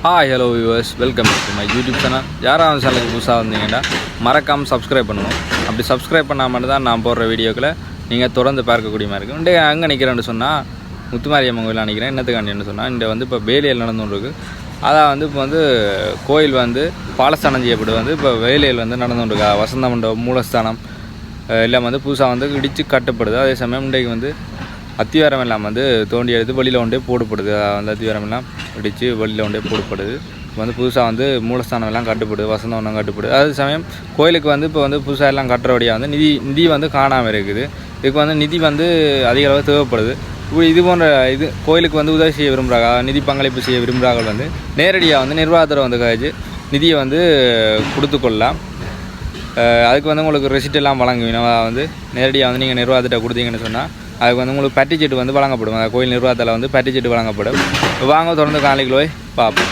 Hi hello viewers, welcome to my YouTube channel. யாராவது சேனலுக்கு புதுசாக வந்தீங்கன்னா மறக்காமல் சப்ஸ்கிரைப் பண்ணணும். அப்படி சப்ஸ்கிரைப் பண்ணால் மட்டும்தான் நான் போடுற வீடியோக்களை நீங்கள் தொடர்ந்து பார்க்கக்கூடிய மாதிரி இருக்கும். இன்றைக்கு அங்கே நிற்கிறேன்னு சொன்னால் முத்துமாரியம்மன் கோயில் நினைக்கிறேன். என்னத்துக்காண்டின்னு சொன்னால் இந்த இப்போ வேலையில் நடந்துகிட்டு அதான் இப்போ கோயில் பாலஸ்தானம் செய்யப்படுது. இப்போ வேலையில் நடந்துகிட்டு வசந்த மண்டபம் மூலஸ்தானம் எல்லாம் புதுசாக இடித்து கட்டப்படுது. அதே சமயம் இன்றைக்கு அத்திவாரம் எல்லாம் தோண்டி எடுத்து வெளியில் ஒன்றே போடப்படுது. அத்திவாரம் எல்லாம் இடித்து வெளியில் ஒன்றே போடப்படுது. இப்போ புதுசாக மூலஸ்தானம் எல்லாம் கட்டுப்படுது, வசந்தம் எல்லாம் கட்டுப்படுது. அதே சமயம் கோயிலுக்கு இப்போ புதுசாக எல்லாம் கட்டுறபடியாக நிதி காணாமல் இருக்குது. இதுக்கு நிதி அதிக அளவு தேவைப்படுது. இது போன்ற கோயிலுக்கு உதவி செய்ய விரும்புகிறாங்க, நிதி பங்களிப்பு செய்ய விரும்புகிறார்கள் நேரடியாக நிர்வாகத்தில் கழிச்சு நிதியை கொடுத்து கொள்ளலாம். அதுக்கு உங்களுக்கு ரெசிப்ட் எல்லாம் வழங்குவீங்க. நேரடியாக நீங்கள் நிர்வாகத்திட்ட கொடுத்தீங்கன்னு சொன்னால் அதுக்கு உங்களுக்கு பட்டிச்சீட்டு வழங்கப்படும். கோயில் நிர்வாகத்தில் பட்டிச்சீட்டு வழங்கப்படும். வாங்க தொடர்ந்து காலைக்கு போய் பார்ப்போம்.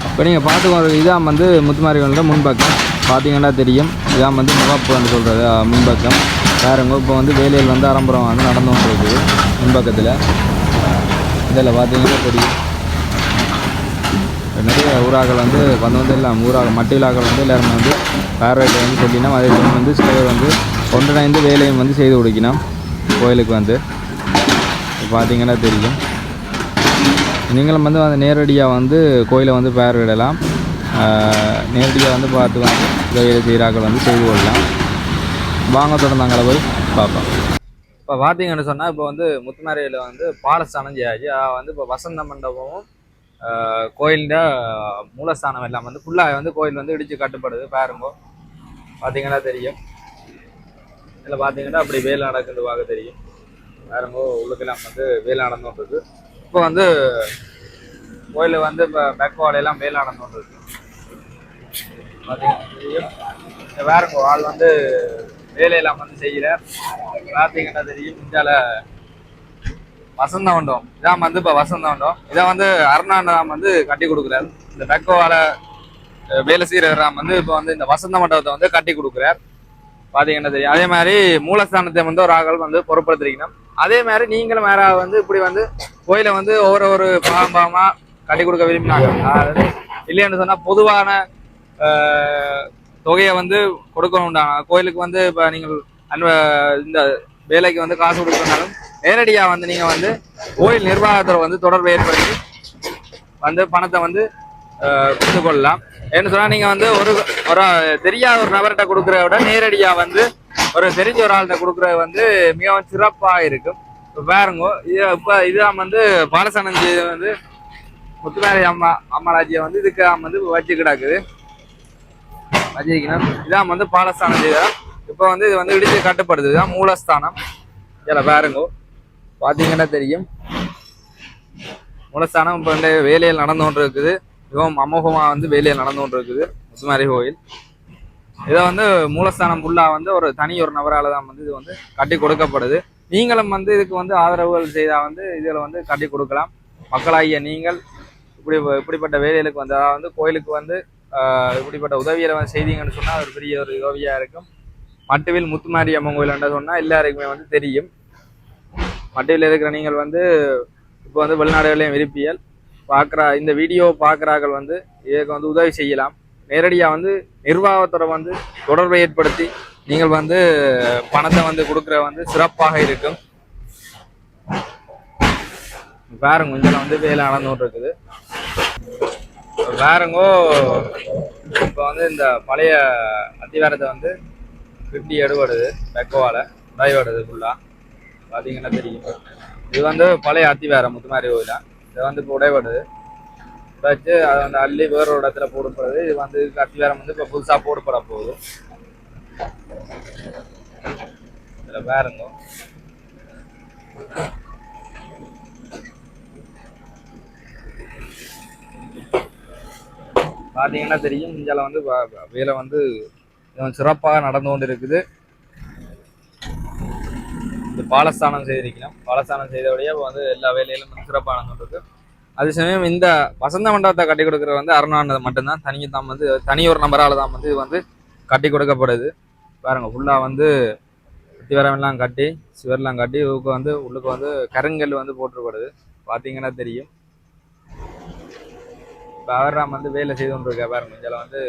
இப்போ நீங்கள் பார்த்துக்கோ, இதான் முத்துமாரியம்மனோட முன்பக்கம் பார்த்தீங்கன்னா தெரியும். இதான் முகப்புன்னு சொல்கிறது முன்பக்கம். வேறுங்க இப்போ வேலையில் அரம்பரம் நடந்து கொண்டிருக்குது முன்பக்கத்தில். இதில் பார்த்தீங்கன்னா தெரியும் நிறைய ஊராக்கள் எல்லாம் ஊராக மட்டு விழாக்கள் எல்லாருமே பார்வையிட்ட சொல்லினோம். அதே சமயம் சில பேர் ஒன்றிணைந்து வேலையும் செய்து கொடுக்கணும். கோயிலுக்கு பார்த்தீங்கன்னா தெரியும். நீங்களும் நேரடியாக கோயிலை பார்வையிடலாம். நேரடியாக பார்த்து வேலை செய்கிறார்கள் செய்து கொள்ளலாம். வாங்க தொடர்ந்து அங்கே போய் பார்ப்போம். இப்போ பார்த்தீங்கன்னு சொன்னால் இப்போ முத்துமாரியில் பாலஸ்தானம் செய்யாச்சு. இப்போ வசந்த மண்டபமும் கோயிலில் மூலஸ்தானம் எல்லாம் ஃபுல்லாக கோயில் இடித்து கட்டுப்படுது. பாருங்க, பார்த்தீங்கன்னா தெரியும். இதில் பார்த்தீங்கன்னா அப்படி வேலை நடக்குது பார்க்க தெரியும். வேறுங்கோ உள்ளுக்கெல்லாம் வேலை நடந்துகிட்டு இப்போ கோயில் இப்போ பேக்வாலையெல்லாம் வேலை நடந்துகிட்டு பார்த்தீங்கன்னா தெரியும். வேறுங்கோ ஆள் வேலையெல்லாம் செய்கிறார். பார்த்தீங்கன்னா தெரியும். இந்தியாவில் வசந்த மண்டபம் இதான் இப்போ வசந்த மண்டபம் இதை அருணாண்டம் கட்டி கொடுக்குறாரு. இந்த பேக்கோவால வேலை செய்கிறவராம் இப்போ இந்த வசந்த மண்டபத்தை கட்டி கொடுக்குறார். பார்த்தீங்கன்னா தெரியும். அதே மாதிரி மூலஸ்தானத்தை ஒரு ஆக்கள் பொறுப்படுத்திருக்கணும். அதே மாதிரி நீங்களும் வேற இப்படி கோயிலை ஒவ்வொரு பாகமா கட்டி கொடுக்க விரும்பினாங்க. அதாவது இல்லைன்னு சொன்னா பொதுவான தொகையை கொடுக்கணும்டாங்க. கோயிலுக்கு இப்போ நீங்கள் இந்த வேலைக்கு காசு கொடுக்கணும்னாலும் நேரடியாக நீங்க கோயில் நிர்வாகத்தை தொடர்பு ஏற்படுத்தி பணத்தை கொடுத்து கொள்ளலாம். என்ன சொன்னா நீங்க ஒரு தெரியாத ஒரு நபர்கிட்ட கொடுக்கறத விட நேரடியா ஒரு தெரிஞ்ச ஒரு ஆள்கிட்ட கொடுக்கறது மிகவும் சிறப்பா இருக்கும். இப்ப பாருங்க, இப்ப இதான் பாலஸ்தானம் முத்துமாரி அம்மாராஜியை இதுக்கு வச்சு கிடக்குது வச்சிருக்கணும். இதான் பாலஸ்தானம் செய்த இப்ப இது இடிச்சு கட்டுப்படுது. இதுதான் மூலஸ்தானம். இதுல பாருங்க, பாத்தீங்கன்னா தெரியும். மூலஸ்தானம் இப்ப வேலையில் நடந்து கொண்டு இருக்குது. மிகவும் அமோகமா வேலையில் நடந்து கொண்டு இருக்குது முத்துமாரி கோயில். இதை மூலஸ்தானம் ஃபுல்லா ஒரு தனி ஒரு நபரால தான் இது கட்டி கொடுக்கப்படுது. நீங்களும் இதுக்கு ஆதரவுகள் செய்தா இதுல கட்டி கொடுக்கலாம். மக்களாகிய நீங்கள் இப்படிப்பட்ட வேலைகளுக்கு கோயிலுக்கு இப்படிப்பட்ட உதவியை செய்தீங்கன்னு சொன்னா ஒரு பெரிய ஒரு உதவியா இருக்கும். மட்டுவில் முத்துமாரி அம்மன் கோயில் சொன்னா எல்லாருக்குமே தெரியும். மட்டுவில் இருக்கிற நீங்கள் இப்போ வெளிநாடுகளையும் விரும்பியல் இந்த வீடியோ பார்க்குறார்கள் இதுக்கு உதவி செய்யலாம். நேரடியாக நிர்வாகத்தோட தொடர்பை ஏற்படுத்தி நீங்கள் பணத்தை கொடுக்குற சிறப்பாக இருக்கும். பாருங்க, கொஞ்சம் வேலை நடந்துகிட்டு இருக்குது. பாருங்கோ, இப்போ இந்த பழைய அத்திவாரத்தை கிட்டி எடுபடுது. பெக்கோவால உடைபடுது ஃபுல்லாக. பார்த்தீங்கன்னா தெரியும். இது பழைய அத்திவாரம் முத்துமாரி கோயிலா. இதை இப்போ உடைபடுது வச்சு அதை அள்ளி வேற இடத்துல போடப்படுது. இது அத்திவாரம் இப்போ புதுசாக போடப்பட போகுது. இதில் பாருங்க, பார்த்தீங்கன்னா தெரியும். இந்தியாவில் வேலை சிறப்பாக நடந்து கொண்டு இருக்குது. இந்த பாலஸ்தானம் செய்திருக்கணும். பாலஸ்தானம் செய்தபடியே எல்லா வேலையிலும் சிறப்பாக நடந்து இருக்கு. அதே சமயம் இந்த வசந்த மண்டபத்தை கட்டி கொடுக்குற அருணானது மட்டும்தான் தனி ஒரு நபரால் தான் இது கட்டி கொடுக்கப்படுது. பாருங்க, ஃபுல்லா அத்திவாரமெல்லாம் கட்டி சுவரெல்லாம் கட்டி இதுக்கு உள்ளுக்கு கருங்கல் போட்டுருப்படுது. பார்த்தீங்கன்னா தெரியும். இப்போ அவர் நாம் வந்து வேலை செய்து கொண்டு இருக்க பாருங்க. இதில் வந்து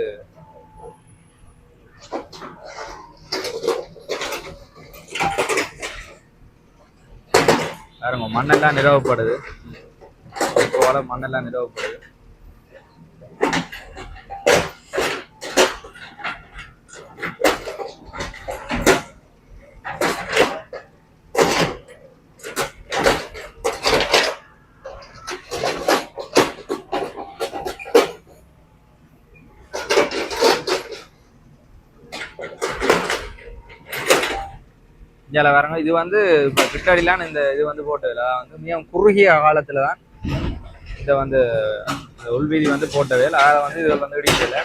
பாருங்க மண்ணெல்லாம் நிரவப்படுது. போல மண்ணெல்லாம் நிரவப்படுது. இதில் வரங்க இது வந்து இப்போ பிட்டாடிலாம் இந்த இது வந்து போட்டதில்ல வந்து மிகவும் குறுகிய காலத்தில் தான் இதை வந்து உள்வீதி வந்து போட்டவே இல்லை. அதை வந்து இதில் வந்து இடிக்கல.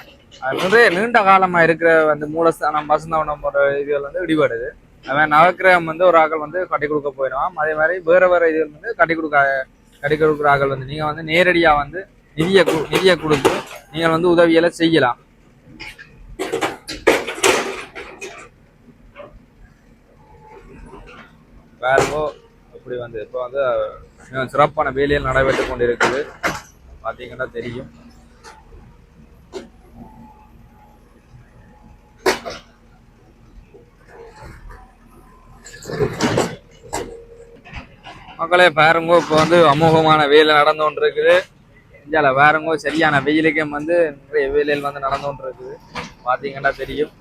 நிறைய நீண்ட காலமாக இருக்கிற வந்து மூலஸ்தானம் வசந்தவனம் போன்ற இதுகள் வந்து இடிபடுது. அவன் நவக்கிரகம் வந்து ஒரு ஆக்கள் வந்து கட்டி கொடுக்க போயிடுவான். அதே மாதிரி வேறு இதுகள் வந்து கட்டி கொடுக்குற ஆக்கள் வந்து நீங்கள் வந்து நேரடியாக வந்து நிதியை கொடுத்து நீங்கள் வந்து உதவியெல்லாம் செய்யலாம். வேறோ அப்படி வந்து இப்போ வந்து சிறப்பான வேலையில் நடைபெற்று கொண்டு இருக்குது. பார்த்தீங்கன்னா தெரியும். மக்களே பாருங்கோ இப்போ வந்து அமோகமான வேலை நடந்து கொண்டு இருக்குது. இந்தியாவில் வேறங்கோ சரியான வெயிலுக்கும் வந்து நிறைய வேலையில் வந்து நடந்து கொண்டு இருக்குது. பார்த்தீங்கன்னா தெரியும்.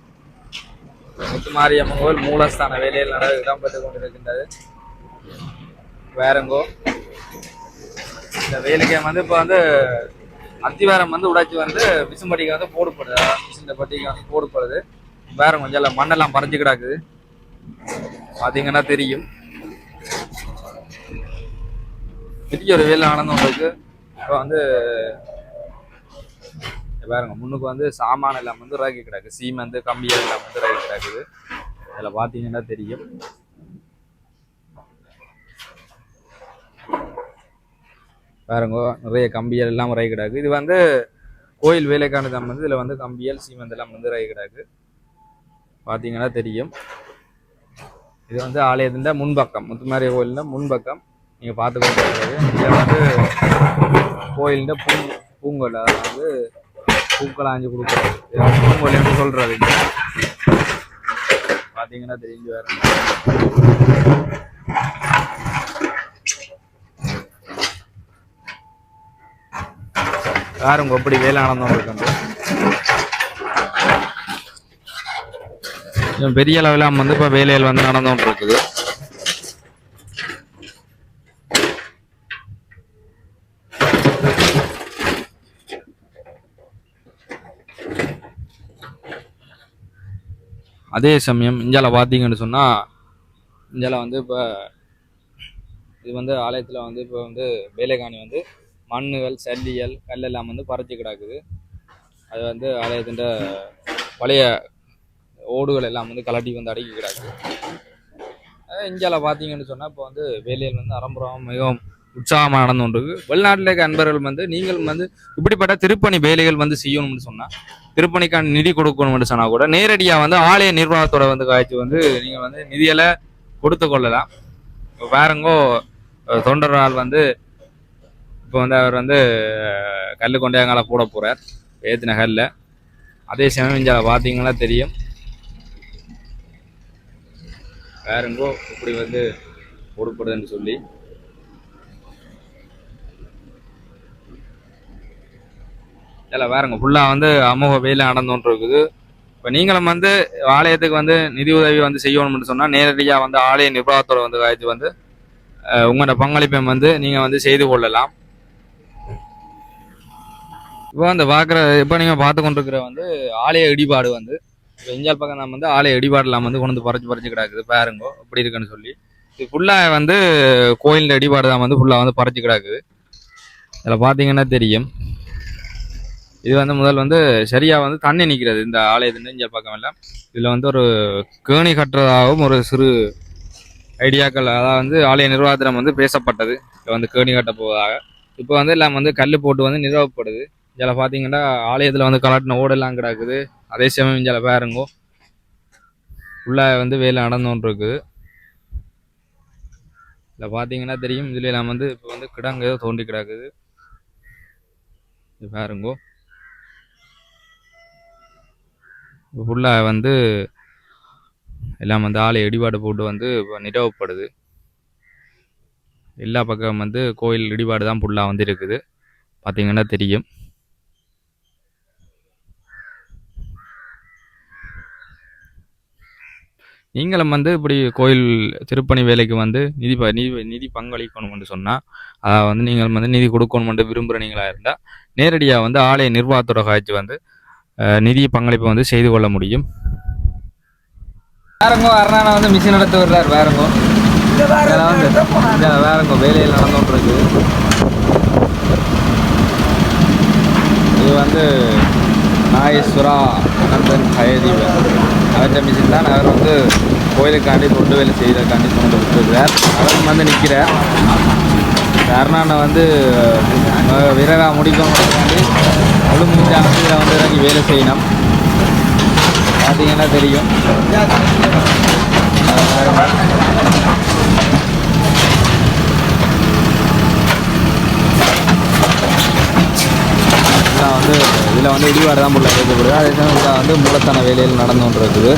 முத்துமாரியம்மன் கோவில் மூலஸ்தான வேலையில் இடம்பெற்று கொண்டிருக்கின்றது. வேறங்கோ இந்த வேலைக்கு வந்து இப்போ வந்து அத்திவாரம் வந்து உடைச்சி வந்து விசும்பட்டிக்கு வந்து போடுப்படுது. இந்த பட்டிக்கு வந்து போடுப்படுது. வேற கொஞ்சம் மண்ணெல்லாம் பறிஞ்சு கிடக்குது. பார்த்தீங்கன்னா தெரியும். பெரிய ஒரு வேலை நடந்தவங்களுக்கு இப்போ வந்து பாருங்க முன்னுக்கு வந்து சாமான எல்லாம் வந்து இறக்கி கிடக்கு. சீமெந்து கம்பியல் எல்லாம் வந்து இறக்கி கிடக்குது. அதில் பார்த்தீங்கன்னா தெரியும். பாருங்க நிறைய கம்பியல் எல்லாம் இறக்கி கிடக்கு. இது வந்து கோயில் வேலைக்கான தான் வந்து இதில் வந்து கம்பியல் சீமெந்து எல்லாம் வந்து இறக்கி கிடக்கு. பார்த்தீங்கன்னா தெரியும். இது வந்து ஆலயத்தின் முன்பக்கம், முத்துமாரிய கோயிலில் முன்பக்கம் நீங்கள் பார்த்துக்கொண்டு இதில் வந்து கோயிலின் பூங்கொல், அதாவது பூக்களை ஆஞ்சு கொடுக்குறது பூங்கொல் என்று சொல்றது. பார்த்தீங்கன்னா தெரிஞ்சு வேற யாருங்க எப்படி வேலை நடந்தவங்க பெரிய அளவில் வந்து இப்போ வேலையில் வந்து நடந்துகிட்டு இருக்குது. அதே சமயம் இந்தியாவில் பார்த்தீங்கன்னு சொன்னால் இந்தியாவில் வந்து இப்போ இது வந்து ஆலயத்தில் வந்து இப்போ வந்து வேலைக்காணி வந்து மண்ணுகள் சல்லியல் கல்லெல்லாம் வந்து பறிச்சு கிடக்குது. அது வந்து ஆலயத்தின் பழைய ஓடுகள் எல்லாம் வந்து கலட்டி வந்து அடுக்கி கிடக்குது. இந்தியாவில் பார்த்தீங்கன்னு சொன்னால் இப்போ வந்து வேலையில் வந்து அரம்புறம் மிகவும் உற்சாகமாக நடந்து கொண்டிருக்கு. வெளிநாட்டில் இருக்க அன்பர்கள் வந்து நீங்கள் வந்து இப்படிப்பட்ட திருப்பணி வேலைகள் வந்து செய்யணும்னு சொன்னால், திருப்பணிக்கான நிதி கொடுக்கணும்னு சொன்னால் கூட நேரடியாக வந்து ஆலய நிர்வாகத்தோட வந்து காய்ச்சி வந்து நீங்கள் வந்து நிதியலை கொடுத்து கொள்ளலாம். வேறங்கோ தொண்டரால் வந்து இப்போ வந்து அவர் வந்து கல் கொண்டே அங்கால போட போகிறார் ஏற்றின கல்ல. அதே சமயம் இங்கே பார்த்தீங்கன்னா தெரியும். வேறங்கோ இப்படி வந்து போடப்படுதுன்னு சொல்லி இல்லை வேறங்க ஃபுல்லாக வந்து அமோக வேலை நடந்துட்டு இருக்குது. இப்போ நீங்களும் வந்து ஆலயத்துக்கு வந்து நிதி உதவி வந்து செய்யணும்னு சொன்னால் நேரடியாக வந்து ஆலய நிர்வாகத்தோட வந்து காய்ச்சி வந்து உங்களோட பங்களிப்பை வந்து நீங்கள் வந்து செய்து கொள்ளலாம். இப்போ அந்த இப்போ நீங்கள் பார்த்து கொண்டிருக்கிற வந்து ஆலய இடிபாடு வந்து இப்போ இஞ்சால் பக்கம் நம்ம வந்து ஆலய இடிபாடுலாம் வந்து கொண்டு வந்து பறிச்சு கிடக்குது. பாருங்கோ இப்படி இருக்குன்னு சொல்லி இது ஃபுல்லாக வந்து கோயில் இடிபாடு தான் வந்து ஃபுல்லாக வந்து பறிச்சு கிடக்குது. இதில் பார்த்தீங்கன்னா தெரியும். இது வந்து முதல் வந்து சரியாக வந்து தண்ணி நிற்கிறது இந்த ஆலயத்தின் இஞ்சால் பக்கம் எல்லாம். இதில் வந்து ஒரு கேணி கட்டுறதாகவும் ஒரு சிறு ஐடியாக்கள் அதாவது வந்து ஆலய நிர்வாகத்திடம் வந்து பேசப்பட்டது. இப்போ வந்து கேணி கட்ட போவதாக. இப்போ வந்து எல்லாம் வந்து கல் போட்டு வந்து நிறுவப்படுது. இதில் பார்த்தீங்கன்னா ஆலயத்தில் வந்து கலாட்டின ஓடெல்லாம் கிடக்குது. அதே சமயம் இதில் பாருங்கோ உள்ளே வந்து வேலை நடந்து கொண்டு இருக்குது. இதில் பார்த்தீங்கன்னா தெரியும். இதில் எல்லாம் வந்து இப்போ வந்து கிடங்கு ஏதோ தோண்டி கிடக்குது. இது பாருங்கோ, ஃபுல்லாக வந்து எல்லாம் வந்து ஆலை இடிபாடு போட்டு வந்து இப்போ நிறுவப்படுது. எல்லா பக்கம் வந்து கோயில் இடிபாடு தான் ஃபுல்லாக வந்து இருக்குது, பார்த்தீங்கன்னா தெரியும். நீங்களும் வந்து இப்படி கோயில் திருப்பணி வேலைக்கு வந்து நிதி பங்களிக்கணும்னு சொன்னால், அதை வந்து நீங்கள் வந்து நிதி கொடுக்கணும்னு விரும்புகிறீங்களா இருந்தால் நேரடியாக வந்து ஆலய நிர்வாகத்தோட காய்ச்சி வந்து நிதி பங்களிப்பை வந்து செய்து கொள்ள முடியும். வேறங்கோ அருணானா வந்து மிஷின் எடுத்து விடுறாரு. வேறங்கோ வந்து வேறங்கோ வேலையில் நடந்துகிட்டு இருக்கு. இது வந்து நாகேஸ்வரா நந்தன் ஹயதீபன் அவற்ற மிஷின் தான். அவர் வந்து கோயிலுக்காண்டி தொண்டு வேலை செய்கிறதுக்காண்டி கொண்டு விட்டுருக்கிறார். அவருக்கு வந்து நிற்கிறார். அருணானை வந்து விரைவாக முடிக்கணும்னு முழு மூஞ்சான இதில் வந்து இறங்கி வேலை செய்யணும். பார்த்தீங்கன்னா தெரியும். வந்து இதில் வந்து இடிபாடு தான் உள்ள வைக்கப்படுது. அதே சமயம் இதில் வந்து மூலத்தான வேலையில் நடந்துகிட்டு இருக்குது.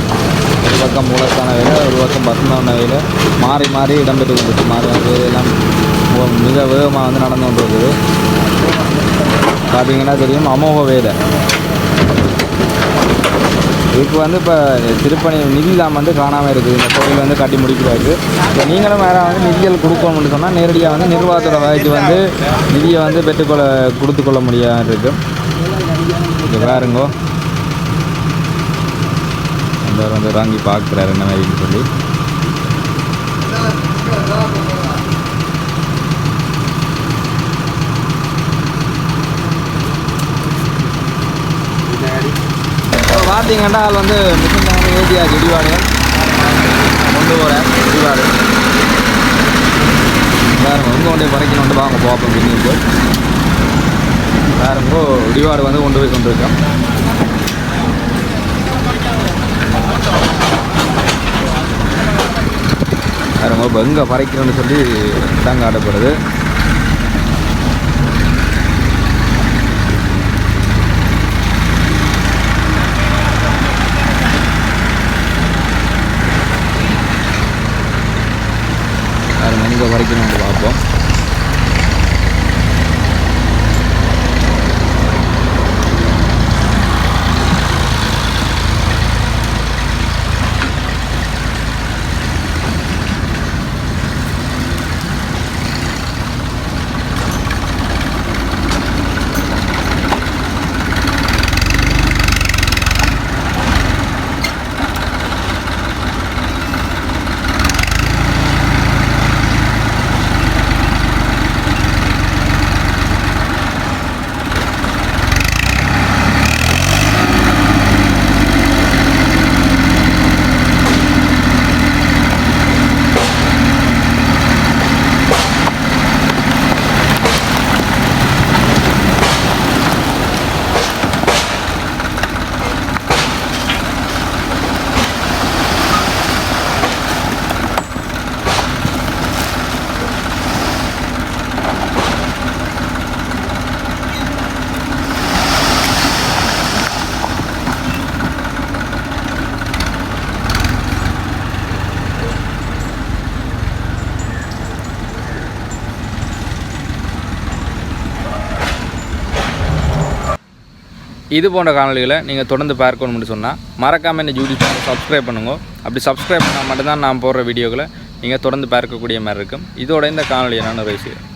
ஒரு பக்கம் மூலத்தான வேலை, ஒரு பக்கம் பசுமான வேலை மாறி மாறி இடம்பெற்று கொண்டு மாறி வந்து எல்லாம் மிக வேகமாக வந்து நடந்து கொண்டு இருக்குது. பார்த்தீங்கன்னா தெரியும், அமோக வேலை. இதுக்கு வந்து இப்போ திருப்பணி நிதிலாம் வந்து காணாமல் இருக்குது. இந்த கோயில் வந்து கட்டி முடிக்கிறாருக்கு. இப்போ நீங்களும் வேறு வந்து நிதிகள் கொடுக்கணும்னு சொன்னால் நேரடியாக வந்து நிர்வாகத்தோட வகைக்கு வந்து நிதியை வந்து கொடுத்துக்கொள்ள முடியாது இருக்குது. இது பாருங்கோ, அந்த வந்து வாங்கி பார்க்குறாரு என்ன மாதிரின்னு சொல்லி. பார்த்தீங்கன்னா அது வந்து மிஷின் வந்து ஏற்றியாச்சு. இடிபாடு கொண்டு போகிறேன். இடிபாடு வேறுங்கோ இங்கே கொண்டு போய் பறைக்கணும். வாங்க பார்ப்போம். பின்னிட்டு வேறுங்கோ இடிபாடு வந்து கொண்டு போய் கொண்டிருக்கோம். வேறுங்கோ இப்போ எங்கே பறைக்கணும்னு சொல்லி தாங்க ஆடப்படுது. எங்கே வரைக்கும் நம்ம பார்ப்போம். இது போன்ற காணொலிகளை நீங்கள் தொடர்ந்து பார்க்கணும்னு சொன்னால் மறக்காமல் என்ன யூடியூப் சேனல் சப்ஸ்கிரைப் பண்ணுங்க. அப்படி சப்ஸ்கிரைப் பண்ணால் மட்டும்தான் நான் போடுற வீடியோக்களை நீங்கள் தொடர்ந்து பார்க்கக்கூடிய மாதிரி இருக்கும். இதோட இந்த காணொலியை நான் நிறைவு செய்கிறேன்.